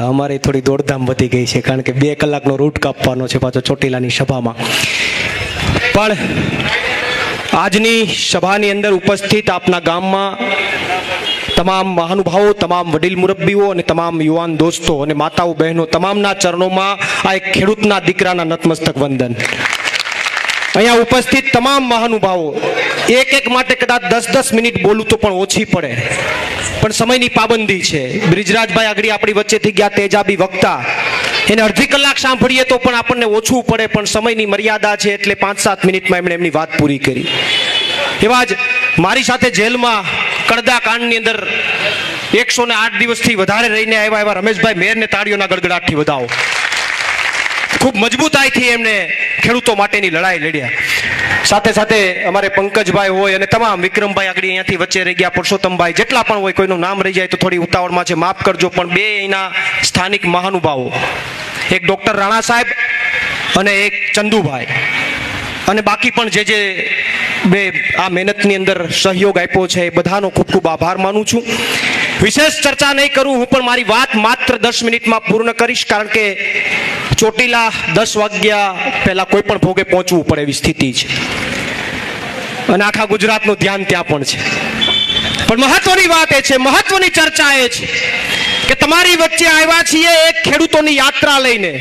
અમારે થોડી દોડધામ વધી ગઈ છે, કારણ કે 2 કલાકનો રૂટ કાપવાનો છે પાછો ચોટીલાની સભામાં. પણ આજની સભાની અંદર ઉપસ્થિત આપના ગામમાં તમામ મહાનુભાવો, તમામ વડીલ મુરબ્બીઓ અને તમામ યુવાન દોસ્તો અને માતાઓ બહેનો તમામના ચરણોમાં આ એક ખેડૂતના દીકરાના નતમસ્તક વંદન. અહીંયા ઉપસ્થિત તમામ મહાનુભાવો, એક માટે કદાચ 10-10 મિનિટ બોલું તો પણ ઓછી પડે, પણ સમયની પાબંદી છે. બ્રિજરાજભાઈ આગળ આપણી વચ્ચેથી ગયા તેજાબી વક્તા, એને અડધી કલાક સાંભળીએ તો પણ આપણને ઓછું પડે, પણ સમયની મર્યાદા છે એટલે 5-7 મિનિટમાં એમણે એમની વાત પૂરી કરી. એવા જ મારી સાથે જેલમાં કડદા કાંડની અંદર 108 દિવસથી વધારે રહીને આવ્યા એવા રમેશભાઈ મેરને તાળીઓના ગડગડાટથી વધાવો. ખૂબ મજબૂતાઈથી એમને ખેડૂતો માટેની લડાઈ લડ્યા. સાથે સાથે અમારે પંકજભાઈ હોય અને તમામ વિક્રમભાઈ આગળ અહીંયાથી વચ્ચે રહી ગયા, પુરુષોત્તમભાઈ, જેટલા પણ હોય, કોઈનું નામ રહી જાય તો થોડી ઉતાવળમાં છે, માફ કરજો. પણ 2 અહીંના સ્થાનિક મહાનુભાવો, એક ડૉક્ટર રાણા સાહેબ અને એક ચંદુભાઈ, અને બાકી પણ જે બે આ મહેનતની અંદર સહયોગ આપ્યો છે, એ બધાનો ખૂબ ખૂબ આભાર માનું છું. વિશેષ ચર્ચા નહીં કરું, હું પણ મારી વાત માત્ર 10 મિનિટમાં પૂર્ણ કરીશ, કારણ કે ચોટીલા 10 વાગ્યા પહેલા કોઈ પણ ભોગે પહોંચવું પડે એવી સ્થિતિ છે અને આખા ગુજરાતનું ધ્યાન ત્યાં પણ છે. પણ મહત્વની વાત એ છે, મહત્વની ચર્ચા એ છે કે તમારી વચ્ચે આવ્યા છીએ એક ખેડૂતોની યાત્રા લઈને,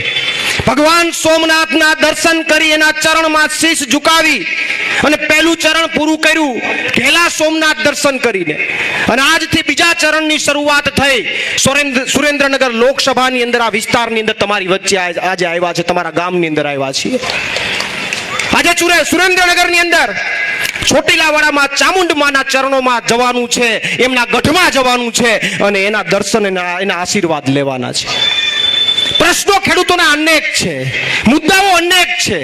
ભગવાન સોમનાથના દર્શન કરી એના ચરણમાં શીશ ઝુકાવી અને પહેલું ચરણ પૂરું કર્યું ઘેલા સોમનાથ દર્શન કરીને, અને આજથી બીજા ચરણની શરૂઆત થઈ. સુરેન્દ્રનગર લોકસભાની અંદર આ વિસ્તારની અંદર તમારી વચ્ચે આજે આવ્યા છે, તમારા ગામની અંદર આવ્યા છીએ. આજે સુરેન્દ્રનગરની અંદર ચોટીલાવાડામાં ચામુંડમાના ચરણોમાં જવાનું છે, એમના ગઢમાં જવાનું છે અને એના દર્શન એના આશીર્વાદ લેવાના છે. પ્રશ્નો ખેડૂતોના અનેક છે, મુદ્દાઓ અનેક છે,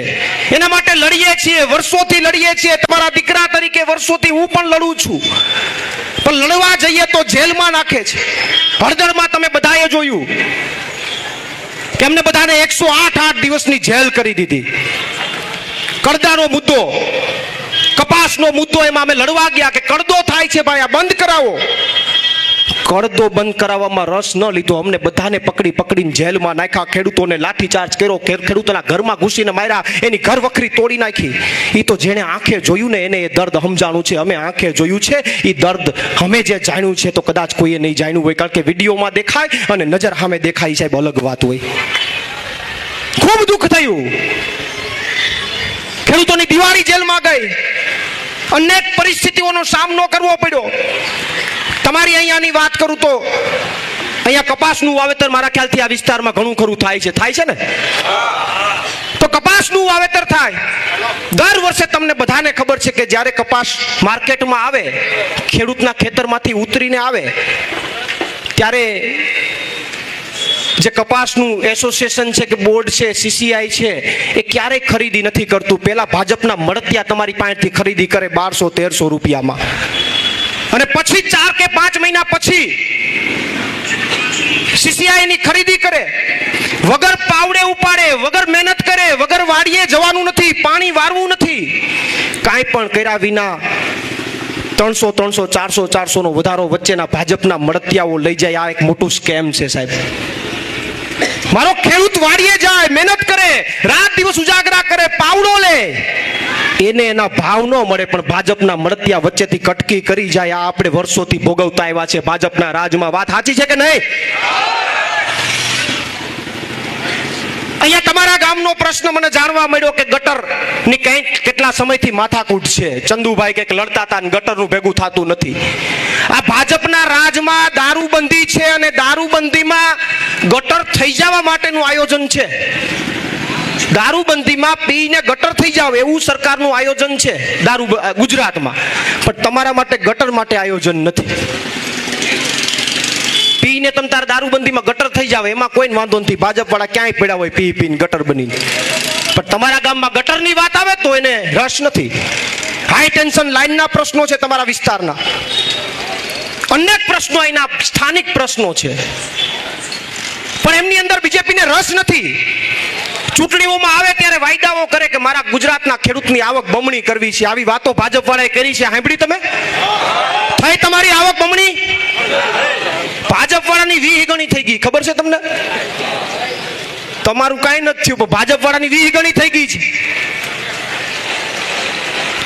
એના માટે લડીએ છીએ, વર્ષોથી લડીએ છીએ. તમારા દીકરા તરીકે વર્ષોથી હું પણ લડું છું, પણ લડવા જઈએ તો જેલમાં નાખે છે. હળદરમાં તમે બધાએ જોયું કે એમને બધાને 108 દિવસની જેલ કરી દીધી. કડદાનો મુદ્દો, કપાસનો મુદ્દો, એમાં અમે લડવા ગયા કે કડદો થાય છે ભાઈ, આ બંધ કરાવો. કડદો બંધ કરાવવામાં રસ ન લીધો, અમને બધાને પકડીને જેલમાં નાખ્યા. ખેડૂતોને લાઠીચાર્જ કર્યો, ખેડૂતોના ઘરમાં ઘૂસીને માર્યા, એની ઘર વખરી તોડી નાખી. એ તો જેણે આંખે જોયું ને એને એ દર્દ સમજાણું છે. અમે આંખે જોયું છે, એ દર્દ અમે જે જાણ્યું છે તો કદાચ કોઈએ નહીં જાણ્યું હોય, કારણ કે વિડીયોમાં દેખાય અને નજર સામે દેખાય, સાહેબ અલગ વાત હોય. ખૂબ દુઃખ થયું. ખેડૂતોની દિવાળી જેલમાં ગઈ, અનેક પરિસ્થિતિઓનો સામનો કરવો પડ્યો. તમારી અહીંયાની વાત કરું તો અહીંયા કપાસનું વાવેતર મારા ખ્યાલથી આ વિસ્તારમાં ઘણું ખરું થાય છે ને? તો કપાસનું વાવેતર થાય દર વર્ષે. તમને બધાને ખબર છે કે જ્યારે કપાસ માર્કેટમાં આવે, ખેડૂતના ખેતરમાંથી ઉતરીને આવે, ત્યારે જે કપાસનું એસોસિએશન છે કે બોર્ડ છે, CCI છે, એ ક્યારેય ખરીદી નથી કરતું. પહેલા ભાજપના મળતિયા તમારી પાસેથી ખરીદી કરે 1200-1300 રૂપિયામાં, અને પછી 4 કે 5 મહિના પછી CCI ની ખરીદી કરે. વગર પાવડે ઉપાડે, વગર મહેનત કરે, વગર વાડીએ જવાનું નથી, પાણી વારવું નથી, કાંઈ પણ કર્યા વિના 300, 400 નો વધારો વચ્ચેના ભાજપના મળતિયાઓ લઈ જાય. આ એક મોટું સ્કેમ છે સાહેબ. મારો ખેડૂત વાડીએ જાય, મહેનત કરે, રાત દિવસ ઉજાગરા કરે, પાવડો લે, એને એના ભાવ ન મળે, પણ ભાજપના મળતિયા વચ્ચેથી કટકી કરી જાય. આ આપણે વર્ષોથી ભોગવતા આવ્યા છે ભાજપના રાજમાં. વાત સાચી છે કે નહીં? અહીંયા તમારા ગામનો પ્રશ્ન મને જાણવા મળ્યો કે ગટરની કંઈક કેટલા સમયથી માથાકૂટ છે. ચંદુભાઈ કંઈક લડતા હતા ને ગટરનું ભેગું થતું નથી. આ ભાજપના રાજમાં દારૂબંધી છે અને દારૂબંધીમાં ગટર થઈ જવા માટેનું આયોજન છે. દારૂબંધીમાં પીને ગટર થઈ જાવ એવું સરકારનું આયોજન છે ગુજરાતમાં, પણ તમારા માટે ગટર માટે આયોજન નથી. પીને તમે તાર દારૂબંધીમાં ગટર થઈ જાવ એમાં કોઈ વાંધો નથી, ભાજપ વાળા ક્યાંય પડ્યા હોય પીને ગટર બનીને. પણ તમારા ગામમાં ગટરની વાત આવે તો એને રસ નથી. હાઈ ટેન્શન લાઈનના પ્રશ્નો છે તમારા વિસ્તારના, અનેક પ્રશ્નો એના સ્થાનિક પ્રશ્નો છે, પણ એમની અંદર બીજેપીને રસ નથી. ચૂંટણીઓમાં આવે ત્યારે વાયદાઓ કરે કે મારા ગુજરાતના ખેડૂતની આવક બમણી કરવી છે. આવી વાતો ભાજપ વાળાએ કરી છે, સાંભળી તમે? થઈ તમારી આવક બમણી? ભાજપ વાળાની 20 ગણી થઈ ગઈ, ખબર છે તમને? તમારું કાંઈ નથી થયું, પણ ભાજપ વાળાની 20 ગણી થઈ ગઈ છે.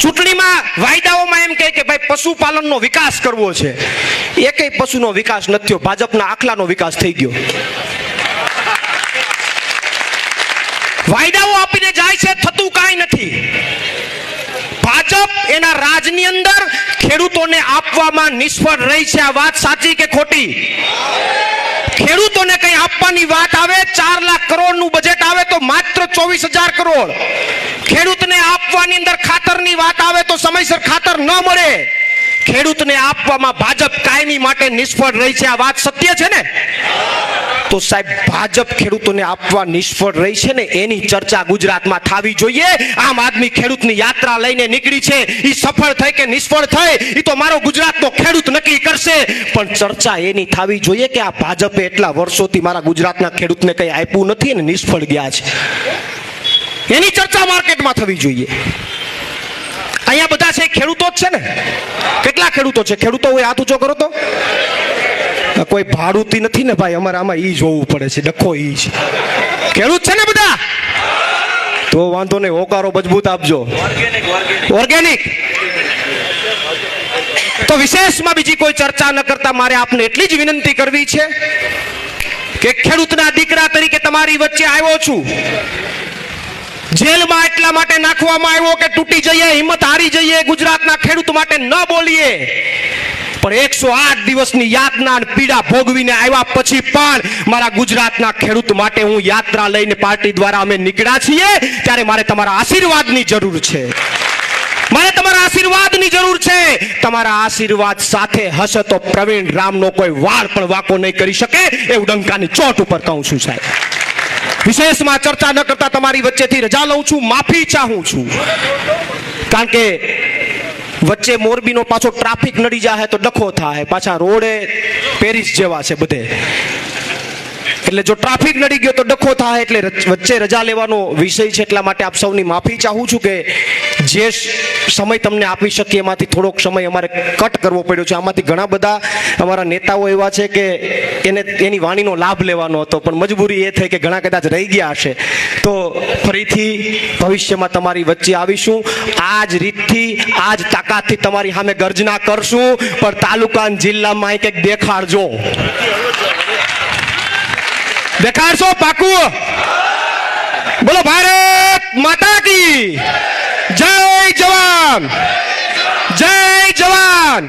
ચૂંટણીમાં વાયદાઓમાં એમ કહે કે ભાઈ પશુપાલનનો વિકાસ કરવો છે, એકેય પશુનો વિકાસ નથી થયો, ભાજપના આખલાનો વિકાસ થઈ ગયો. વાયદાઓ આપીને જાય છે, થતું કાંઈ નથી. ભાજપ એના રાજની અંદર ખેડૂતોને આપવામાં નિષ્ફળ રહી છે. આ વાત સાચી કે ખોટી? ખેડૂતોને કઈ આપવાની વાત આવે, 4 લાખ કરોડનું બજેટ આવે તો માત્ર 24,000 કરોડ. ખેડૂતને આપવાની અંદર ખાતરની વાત આવે તો સમયસર ખાતર ન મળે. ખેડૂતને આપવામાં ભાજપ કાયમી માટે નિષ્ફળ રહી છે. આ વાત સત્ય છે ને? તો સાહેબ, ભાજપ ખેડૂતોને આપવા નિષ્ફળ રહી છે ને, એની ચર્ચા ગુજરાતમાં થવી જોઈએ. આમ આદમી ખેડૂતની યાત્રા લઈને નીકળી છે, એ સફળ થઈ કે નિષ્ફળ થઈ એ તો મારો ગુજરાતનો ખેડૂત નક્કી કરશે, પણ ચર્ચા એની થવી જોઈએ કે આ ભાજપે એટલા વર્ષોથી મારા ગુજરાતના ખેડૂતને કંઈ આપ્યું નથી અને નિષ્ફળ ગયા છે. એની ચર્ચા માર્કેટમાં થવી જોઈએ. અહીંયા બધા છે ખેડૂતો જ છે ને? કેટલા ખેડૂતો છે? ખેડૂતો હોય હાથ ઊંચો કરો તો. કોઈ ભાડુતી નથી ને ભાઈ, અમારે આમાં ઈ જોવું પડે છે, ડખો ઈ છે. ખેડૂત છે ને બધા? તો વાંધો નહીં, હોકારો મજબૂત આપજો. ઓર્ગેનિક. તો વિશેષમાં બીજી કોઈ ચર્ચા ન કરતા મારે આપને એટલી જ વિનંતી કરવી છે કે ખેડૂતના દીકરા તરીકે તમારી વચ્ચે આવ્યો છું. જેલમાં એટલા માટે નાખવામાં આવ્યો કે તૂટી જઈએ, હિંમત હારી જઈએ, ગુજરાતના ખેડૂત માટે ન બોલીએ. પણ 108 દિવસની યાતના પીડા ભોગવીને આવ્યા પછી પણ મારા ગુજરાતના ખેડૂત માટે હું યાત્રા લઈને પાર્ટી દ્વારા અમે નીકળ્યા છીએ. ત્યારે મારે તમારા આશીર્વાદની જરૂર છે. મારે તમારા આશીર્વાદની જરૂર છે. તમારા આશીર્વાદ સાથે હશે તો પ્રવીણ રામનો કોઈ વાળ પણ વાંકો નહીં કરી શકે, એવું ડંકાની ચોટ ઉપર કહું છું સાહેબ. વિશેષમાં ચર્ચા ન કરતા તમારી વચ્ચેથી રજા લઉં છું, માફી ચાહું છું. કારણ કે વચ્ચે મોરબીનો પાછો ટ્રાફિક નડી જાય તો ડખો થાય, પાછા રોડે પેરિસ જેવા છે બધે, એટલે જો ટ્રાફિક નડી ગયો તો ડખો થાય, એટલે વચ્ચે રજા લેવાનો વિષય છે. એટલા માટે આપ સૌની માફી ચાહું છું કે જે સમય તમને આપી શકીએ એમાંથી થોડોક સમય અમારે કટ કરવો પડ્યો છે. આમાંથી ઘણા બધા અમારા નેતાઓ એવા છે કે એની વાણીનો લાભ લેવાનો હતો, પણ મજબૂરી એ થઈ કે ઘણા કદાચ રહી ગયા હશે. તો ફરીથી ભવિષ્યમાં તમારી વચ્ચે આવીશું. આ જ રીતથી, આ જ તાકાતથી તમારી સામે ગર્જના કરશું, પણ તાલુકા જિલ્લામાં કંઈક દેખાડજો. દેખાડશો? પાકું? બોલો ભારત માતા કી જય. જવાન, જય જવાન.